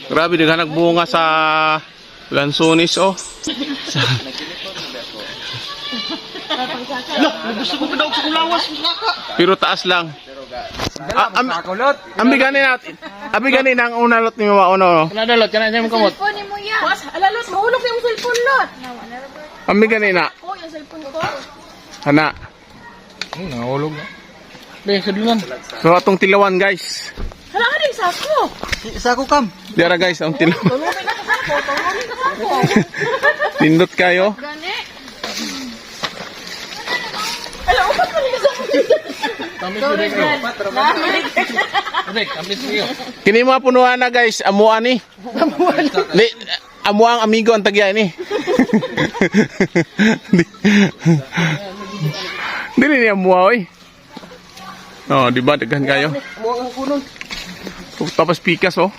Grabe, naghanag bunga sa Lansones, oh. Gusto ko daw sa ulawas. Pero taas lang. Abi gani na ang unalot ni Mama Ono. Kanadalot, kanadalot mo kamot. Cellphone mo yan. Boss, alalot, mahulog yung cellphone lot. Abi gani na. Ako, yung cellphone ko. Hana. Nahulog na. Be, kadungan. So atong tilawan, guys. Hala ka din, sako. Sako kam. Dira guys, ang tilawan. Tulungin ako sako, tulungin ka sako. Tindot kayo. Gani. Ala, upat mo nila sako. Tamis mo rin kayo. Correct, tamis mo yun. Kini mga punuan na guys, amuan ni. Amuang amigo ang tagya ni. Dili ni amua oy. Oh, di ba daghan kayo? Tapos pikas oh.